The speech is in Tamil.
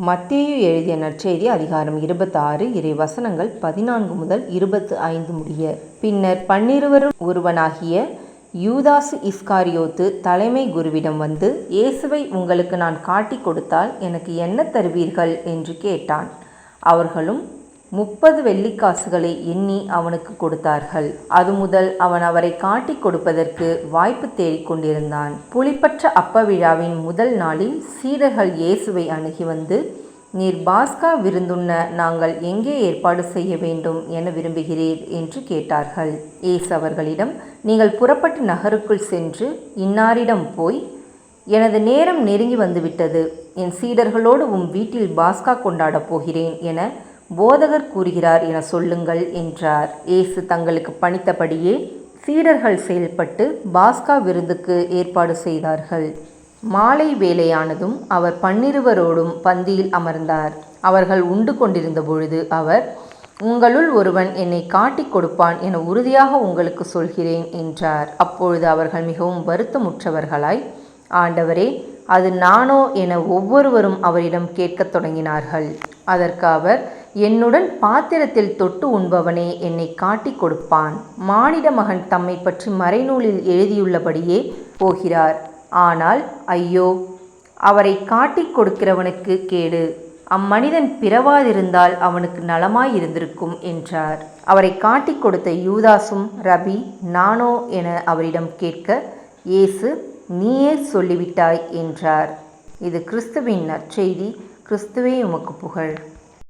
மத்தேயு எழுதிய நற்செய்தி அதிகாரம் 26 இறை வசனங்கள் 14 முதல் 25 முடிய. பின்னர் 12 ஒருவனாகிய யூதாசு இஸ்காரியோத்து தலைமை குருவிடம் வந்து, இயேசுவை உங்களுக்கு நான் காட்டிக் கொடுத்தால் எனக்கு என்ன தருவீர்கள் என்று கேட்டான். அவர்களும் 30 வெள்ளிக்காசுகளை எண்ணி அவனுக்கு கொடுத்தார்கள். அது முதல் அவன் அவரை காட்டிக் கொடுப்பதற்கு வாய்ப்பு தேடிக்கொண்டிருந்தான். புளிப்பற்ற அப்ப விழாவின் முதல் நாளில் சீடர்கள் இயேசுவை அணுகி வந்து, நீர் பாஸ்கா விருந்துண்ண நாங்கள் எங்கே ஏற்பாடு செய்ய வேண்டும் என விரும்புகிறீர் என்று கேட்டார்கள். இயேசு அவர்களிடம், நீங்கள் புறப்பட்டு நகருக்குள் சென்று இன்னாரிடம் போய், எனது நேரம் நெருங்கி வந்துவிட்டது, என் சீடர்களோடு வீட்டில் பாஸ்கா கொண்டாடப் போகிறேன் என போதகர் கூறுகிறார் என சொல்லுங்கள் என்றார். இயேசு தங்களுக்கு பணித்தபடியே சீடர்கள் செயல்பட்டு பாஸ்கா விருந்துக்கு ஏற்பாடு செய்தார்கள். மாலை வேளையானதும் அவர் 12 பந்தியில் அமர்ந்தார். அவர்கள் உண்டு கொண்டிருந்த பொழுது அவர், உங்களுள் ஒருவன் என்னை காட்டிக் கொடுப்பான் என உறுதியாக உங்களுக்கு சொல்கிறேன் என்றார். அப்பொழுது அவர்கள் மிகவும் வருத்தமுற்றவர்களாய், ஆண்டவரே, அது நானோ என ஒவ்வொருவரும் அவரிடம் கேட்கத் தொடங்கினார்கள். அதற்கு அவர், என்னுடன் பாத்திரத்தில் தொட்டு உண்பவனே என்னை காட்டிக் கொடுப்பான். மானிட மகன் தம்மை பற்றி மறைநூலில் எழுதியுள்ளபடியே போகிறார். ஆனால் ஐயோ, அவரை காட்டிக் கொடுக்கிறவனுக்கு கேடு. அம்மனிதன் பிறவாதிருந்தால் அவனுக்கு நலமாயிருந்திருக்கும் என்றார். அவரை காட்டிக் கொடுத்த யூதாசும், ரபி, நானோ என அவரிடம் கேட்க, இயேசு, நீயே சொல்லிவிட்டாய் என்றார். இது கிறிஸ்துவின் நற்செய்தி. கிறிஸ்துவே உமக்கு புகழ்.